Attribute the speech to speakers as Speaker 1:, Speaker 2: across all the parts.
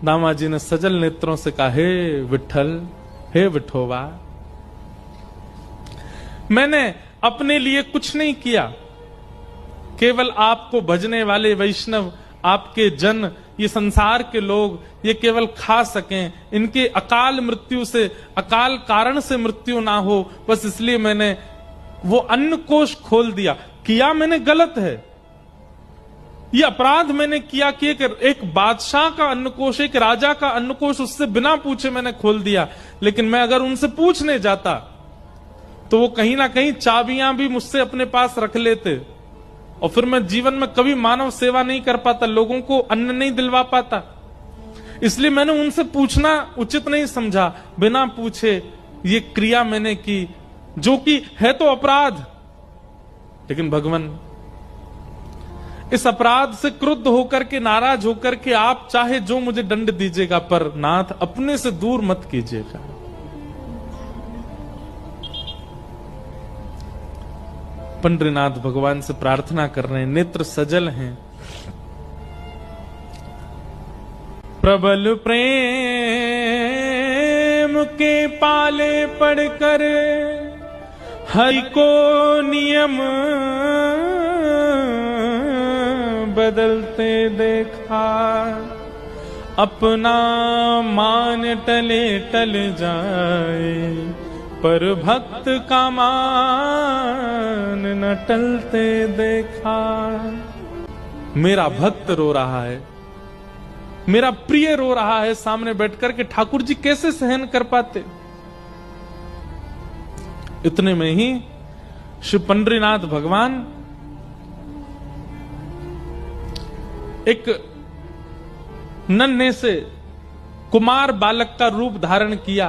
Speaker 1: दामाजी ने सजल नेत्रों से कहा, हे विठल, हे विठोबा, मैंने अपने लिए कुछ नहीं किया, केवल आपको भजने वाले वैष्णव, आपके जन, ये संसार के लोग, ये केवल खा सकें, इनके अकाल मृत्यु से, अकाल कारण से मृत्यु ना हो, बस इसलिए मैंने वो अन्न कोष खोल दिया। किया मैंने गलत है, ये अपराध मैंने किया कि एक बादशाह का अन्नकोष, एक राजा का अन्नकोष उससे बिना पूछे मैंने खोल दिया। लेकिन मैं अगर उनसे पूछने जाता तो वो कहीं ना कहीं चाबियां भी मुझसे अपने पास रख लेते, और फिर मैं जीवन में कभी मानव सेवा नहीं कर पाता, लोगों को अन्न नहीं दिलवा पाता। इसलिए मैंने उनसे पूछना उचित नहीं समझा, बिना पूछे ये क्रिया मैंने की, जो कि है तो अपराध। लेकिन भगवान, इस अपराध से क्रुद्ध होकर के, नाराज होकर के आप चाहे जो मुझे दंड दीजिएगा, पर नाथ अपने से दूर मत कीजिएगा। पंडरीनाथ भगवान से प्रार्थना कर रहे हैं, नेत्र सजल हैं। प्रबल प्रेम के पाले पड़कर हरि को नियम बदलते देखा, अपना मान टले टल जाए, पर भक्त का मान न टलते देखा। मेरा भक्त रो रहा है, मेरा प्रिय रो रहा है सामने बैठकर के, ठाकुर जी कैसे सहन कर पाते। इतने में ही श्री पंडरीनाथ भगवान एक नन्हे से कुमार बालक का रूप धारण किया।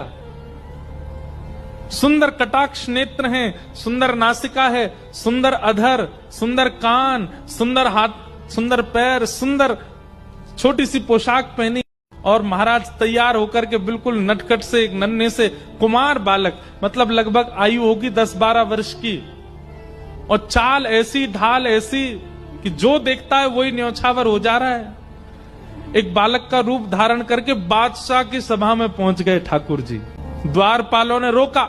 Speaker 1: सुंदर कटाक्ष नेत्र हैं, सुंदर नासिका है, सुंदर अधर, सुंदर कान, सुंदर हाथ, सुंदर पैर, सुंदर छोटी सी पोशाक पहनी, और महाराज तैयार होकर के बिल्कुल नटखट से एक नन्हे से कुमार बालक, मतलब लगभग आयु होगी 10-12 वर्ष की, और चाल ऐसी, ढाल ऐसी कि जो देखता है वही न्यौछावर हो जा रहा है। एक बालक का रूप धारण करके बादशाह की सभा में पहुंच गए ठाकुर जी। द्वारपालों ने रोका,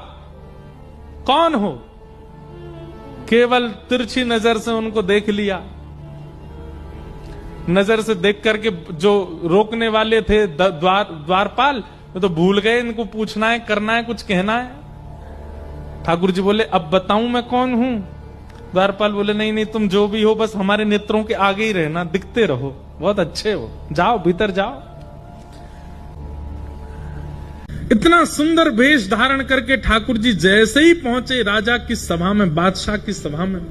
Speaker 1: कौन हो? केवल तिरछी नजर से उनको देख लिया। नजर से देख करके जो रोकने वाले थे द्वारपाल, तो भूल गए इनको पूछना है, करना है, कुछ कहना है। ठाकुर जी बोले, अब बताऊं मैं कौन हूं? द्वारपाल बोले, नहीं नहीं, तुम जो भी हो बस हमारे नेत्रों के आगे ही रहना, दिखते रहो, बहुत अच्छे हो, जाओ भीतर जाओ। इतना सुंदर वेश धारण करके ठाकुर जी जैसे ही पहुंचे राजा की सभा में, बादशाह की सभा में,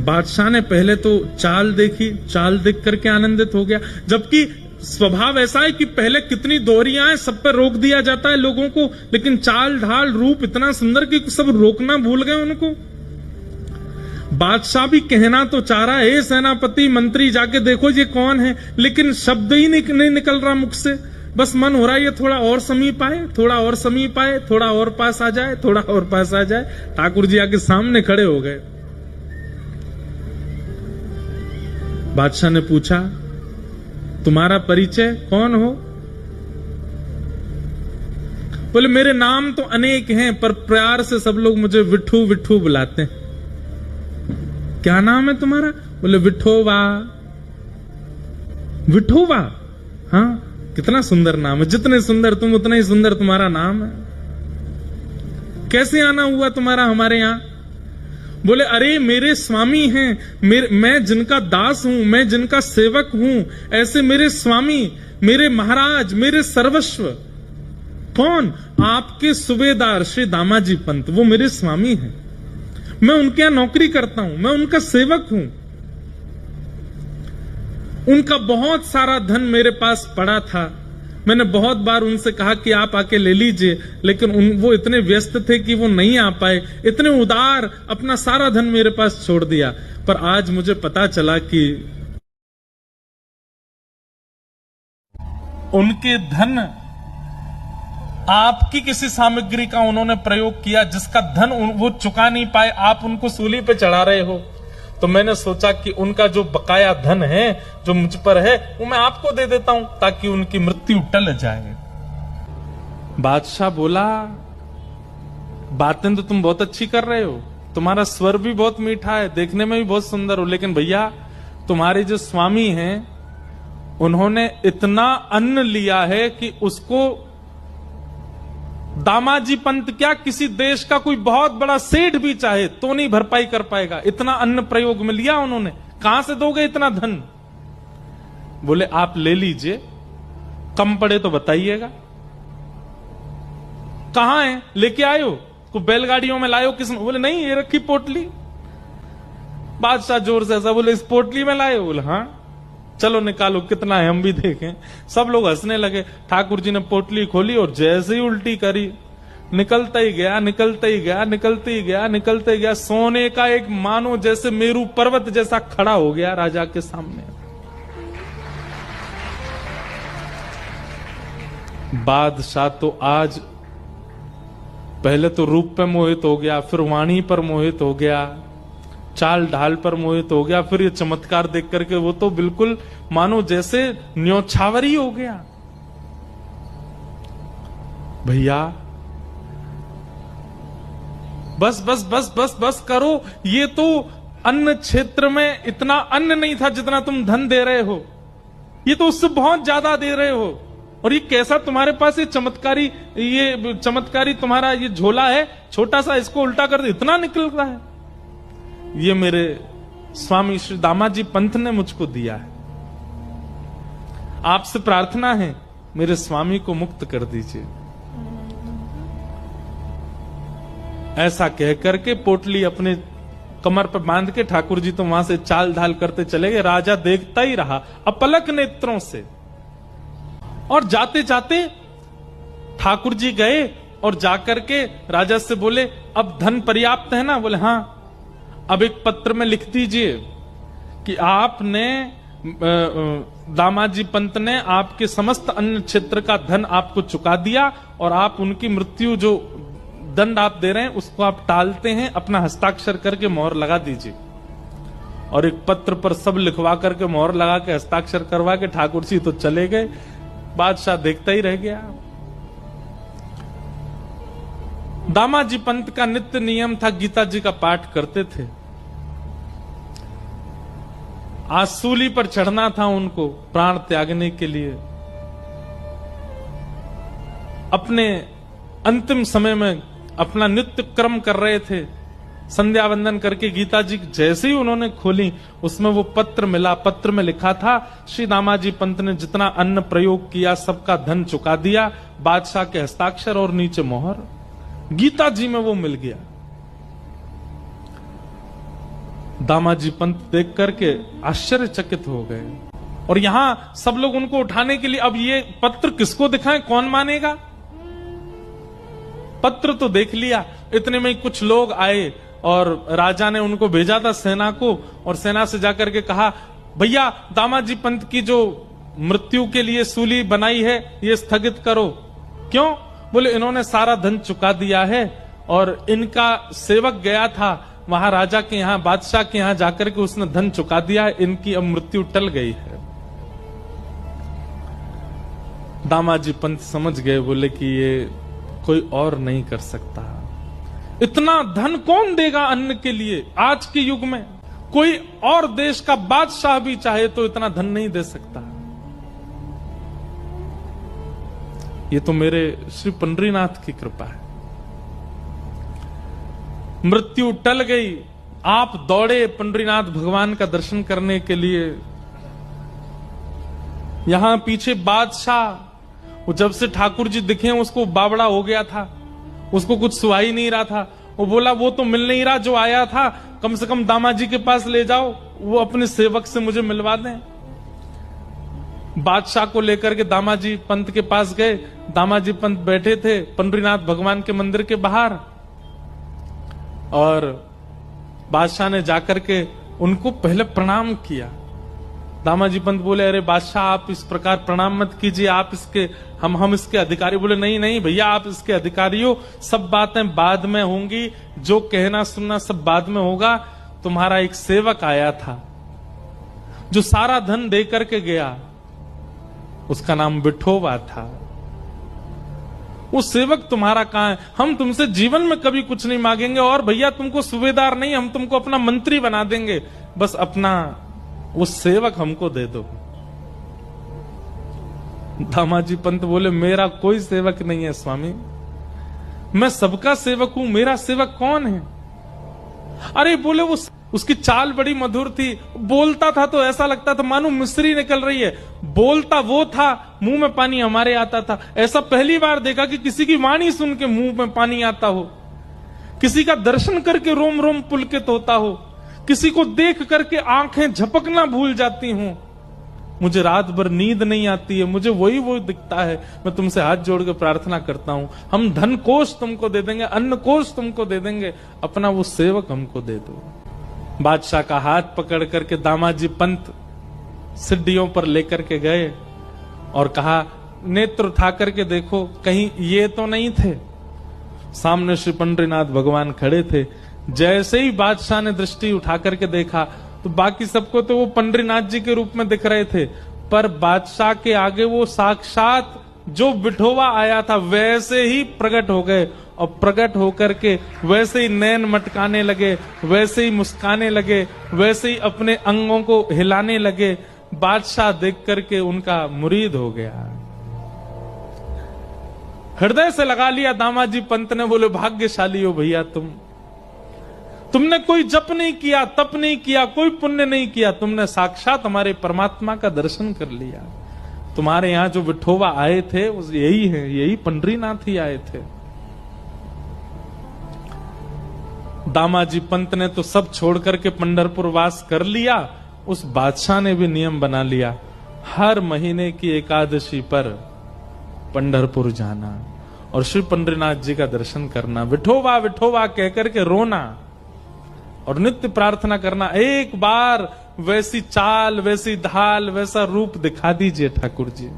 Speaker 1: बादशाह ने पहले तो चाल देखी, चाल देख करके आनंदित हो गया। जबकि स्वभाव ऐसा है कि पहले कितनी दोहरियां हैं, सब पर रोक दिया जाता है लोगों को, लेकिन चाल ढाल रूप इतना सुंदर कि सब रोकना भूल गए उनको। बादशाह भी कहना तो चाह रहा है, सेनापति मंत्री जाके देखो ये कौन है, लेकिन शब्द ही नहीं निकल रहा मुख से। बस मन हो रहा है ये थोड़ा और समीप आए, थोड़ा और समीप आए, थोड़ा और पास आ जाए, थोड़ा और पास आ जाए। ठाकुर जी आके सामने खड़े हो गए। बादशाह ने पूछा, तुम्हारा परिचय, कौन हो? बोले, मेरे नाम तो अनेक हैं, पर प्यार से सब लोग मुझे विठू विठू बुलाते हैं। क्या नाम है तुम्हारा? बोले, विठोबा। विठोबा? हाँ, कितना सुंदर नाम है, जितने सुंदर तुम उतना ही सुंदर तुम्हारा नाम है। कैसे आना हुआ तुम्हारा हमारे यहां? बोले, अरे मेरे स्वामी हैं, मैं जिनका दास हूं, मैं जिनका सेवक हूं, ऐसे मेरे स्वामी, मेरे महाराज, मेरे सर्वस्व। कौन? आपके सूबेदार श्री दामाजी पंत, वो मेरे स्वामी हैं। मैं उनके यहां नौकरी करता हूं, मैं उनका सेवक हूं। उनका बहुत सारा धन मेरे पास पड़ा था, मैंने बहुत बार उनसे कहा कि आप आके ले लीजिए, लेकिन वो इतने व्यस्त थे कि वो नहीं आ पाए। इतने उदार, अपना सारा धन मेरे पास छोड़ दिया। पर आज मुझे पता चला कि उनके धन, आपकी किसी सामग्री का उन्होंने प्रयोग किया जिसका धन वो चुका नहीं पाए, आप उनको सूली पे चढ़ा रहे हो। तो मैंने सोचा कि उनका जो बकाया धन है जो मुझ पर है वो मैं आपको दे देता हूं ताकि उनकी मृत्यु टल जाए। बादशाह बोला, बातें तो तुम बहुत अच्छी कर रहे हो, तुम्हारा स्वर भी बहुत मीठा है, देखने में भी बहुत सुंदर हो, लेकिन भैया तुम्हारे जो स्वामी हैं उन्होंने इतना अन्न लिया है कि उसको दामाजी पंत क्या किसी देश का कोई बहुत बड़ा सेठ भी चाहे तो नहीं भरपाई कर पाएगा। इतना अन्न प्रयोग में लिया उन्होंने, कहां से दोगे इतना धन? बोले आप ले लीजिए, कम पड़े तो बताइएगा। कहां है, लेके आयो? को बैलगाड़ियों में लायो? किसने? बोले नहीं, ये रखी पोटली। बादशाह जोर से ऐसा बोले, इस पोटली में लाए? बोले हाँ। चलो निकालो, कितना है हम भी देखें। सब लोग हंसने लगे। ठाकुर जी ने पोटली खोली और जैसे ही उल्टी करी, निकलता ही गया, निकलता ही गया, निकलते ही गया, निकलते ही गया। सोने का एक मानो जैसे मेरू पर्वत जैसा खड़ा हो गया राजा के सामने। बादशाह तो आज पहले तो रूप पे मोहित हो गया, फिर वाणी पर मोहित हो गया, चाल ढाल पर मोहित हो गया, फिर ये चमत्कार देख करके वो तो बिल्कुल मानो जैसे न्योछावरी हो गया। भैया बस बस बस बस बस करो, ये तो अन्न क्षेत्र में इतना अन्न नहीं था जितना तुम धन दे रहे हो, ये तो उससे बहुत ज्यादा दे रहे हो। और ये कैसा तुम्हारे पास ये चमत्कारी तुम्हारा ये झोला है छोटा सा, इसको उल्टा कर दे, इतना निकल रहा है। ये मेरे स्वामी श्री दामाजी पंत ने मुझको दिया है, आपसे प्रार्थना है मेरे स्वामी को मुक्त कर दीजिए। ऐसा कह करके पोटली अपने कमर पर बांध के ठाकुर जी तो वहां से चाल ढाल करते चले गए। राजा देखता ही रहा अपलक नेत्रों से। और जाते जाते ठाकुर जी गए और जाकर के राजा से बोले, अब धन पर्याप्त है ना? बोले हाँ। अब एक पत्र में लिख दीजिए कि आपने दामाजी पंत ने आपके समस्त अन्य क्षेत्र का धन आपको चुका दिया और आप उनकी मृत्यु जो दंड आप दे रहे हैं उसको आप टालते हैं, अपना हस्ताक्षर करके मोहर लगा दीजिए। और एक पत्र पर सब लिखवा करके मोहर लगा के हस्ताक्षर करवा के ठाकुर जी तो चले गए। बादशाह देखता ही रह गया। दामाजी पंत का नित्य नियम था, गीता जी का पाठ करते थे। आज सूली पर चढ़ना था उनको प्राण त्यागने के लिए। अपने अंतिम समय में अपना नित्य क्रम कर रहे थे, संध्या वंदन करके गीता जी जैसे ही उन्होंने खोली उसमें वो पत्र मिला। पत्र में लिखा था, श्री दामाजी पंत ने जितना अन्न प्रयोग किया सबका धन चुका दिया, बादशाह के हस्ताक्षर और नीचे मोहर। गीता जी में वो मिल गया। दामाजी पंत देख करके आश्चर्यचकित हो गए और यहां सब लोग उनको उठाने के लिए, अब ये पत्र किसको दिखाएं, कौन मानेगा? पत्र तो देख लिया, इतने में कुछ लोग आए और राजा ने उनको भेजा था सेना को, और सेना से जाकर के कहा, भैया दामाजी पंत की जो मृत्यु के लिए सूली बनाई है ये स्थगित करो। क्यों? बोले इन्होंने सारा धन चुका दिया है और इनका सेवक गया था वहां राजा के यहाँ, बादशाह के यहाँ जाकर के उसने धन चुका दिया है, इनकी अब मृत्यु टल गई है। दामाजी पंत समझ गए, बोले कि ये कोई और नहीं कर सकता। इतना धन कौन देगा अन्न के लिए? आज के युग में कोई और देश का बादशाह भी चाहे तो इतना धन नहीं दे सकता। ये तो मेरे श्री पंडरीनाथ की कृपा है। मृत्यु टल गई, आप दौड़े पंडरीनाथ भगवान का दर्शन करने के लिए। यहां पीछे बादशाह, वो जब से ठाकुर जी दिखे उसको बावड़ा हो गया था, उसको कुछ सुहा ही नहीं रहा था। वो बोला वो तो मिल नहीं रहा जो आया था, कम से कम दामाजी के पास ले जाओ, वो अपने सेवक से मुझे मिलवा दें। बादशाह को लेकर के दामाजी पंत के पास गए। दामाजी पंत बैठे थे पंडरीनाथ भगवान के मंदिर के बाहर और बादशाह ने जाकर के उनको पहले प्रणाम किया। दामाजी पंत बोले, अरे बादशाह आप इस प्रकार प्रणाम मत कीजिए, आप इसके हम इसके अधिकारी। बोले नहीं नहीं भैया आप इसके अधिकारी हो, सब बातें बाद में होंगी, जो कहना सुनना सब बाद में होगा। तुम्हारा एक सेवक आया था जो सारा धन दे करके गया, उसका नाम विठोबा था। वो सेवक तुम्हारा कहां है? हम तुमसे जीवन में कभी कुछ नहीं मांगेंगे, और भैया तुमको सूबेदार नहीं, हम तुमको अपना मंत्री बना देंगे, बस अपना वो सेवक हमको दे दो। दामाजी पंत बोले, मेरा कोई सेवक नहीं है स्वामी, मैं सबका सेवक हूं, मेरा सेवक कौन है? अरे बोले, वो उसकी चाल बड़ी मधुर थी, बोलता था तो ऐसा लगता था मानो मिस्री निकल रही है। बोलता वो था, मुंह में पानी हमारे आता था। ऐसा पहली बार देखा कि किसी की वाणी सुन के मुंह में पानी आता हो, किसी का दर्शन करके रोम रोम पुलकित होता हो, किसी को देख करके आंखें झपकना भूल जाती हूं। मुझे रात भर नींद नहीं आती है, मुझे वही दिखता है। मैं तुमसे हाथ जोड़ के प्रार्थना करता हूं, हम धन कोष तुमको दे देंगे, अन्न कोष तुमको दे देंगे, अपना वो सेवक हमको दे दो। बादशाह का हाथ पकड़ करके दामाजी पंत सिड्डियों पर लेकर के गए और कहा, नेत्र उठा करके देखो, कहीं ये तो नहीं थे? सामने श्री पंडरीनाथ भगवान खड़े थे। जैसे ही बादशाह ने दृष्टि उठा करके देखा तो बाकी सबको तो वो पंडरीनाथ जी के रूप में दिख रहे थे, पर बादशाह के आगे वो साक्षात जो विठोबा आया था वैसे ही प्रकट हो गए, और प्रकट होकर के वैसे ही नैन मटकाने लगे, वैसे ही मुस्काने लगे, वैसे ही अपने अंगों को हिलाने लगे। बादशाह देख करके उनका मुरीद हो गया, हृदय से लगा लिया। दामाजी पंत ने बोले, भाग्यशाली हो भैया तुमने कोई जप नहीं किया, तप नहीं किया, कोई पुण्य नहीं किया, तुमने साक्षात हमारे परमात्मा का दर्शन कर लिया। तुम्हारे यहां जो विठोबा आए थे यही है, यही पंडरीनाथ ही आए थे। दामाजी पंत ने तो सब छोड़ करके पंढरपुर वास कर लिया। उस बादशाह ने भी नियम बना लिया, हर महीने की एकादशी पर पंढरपुर जाना और श्री पंडरीनाथ जी का दर्शन करना, विठोबा विठोबा कहकर के रोना और नित्य प्रार्थना करना, एक बार वैसी चाल, वैसी ढाल, वैसा रूप दिखा दीजिए ठाकुर जी।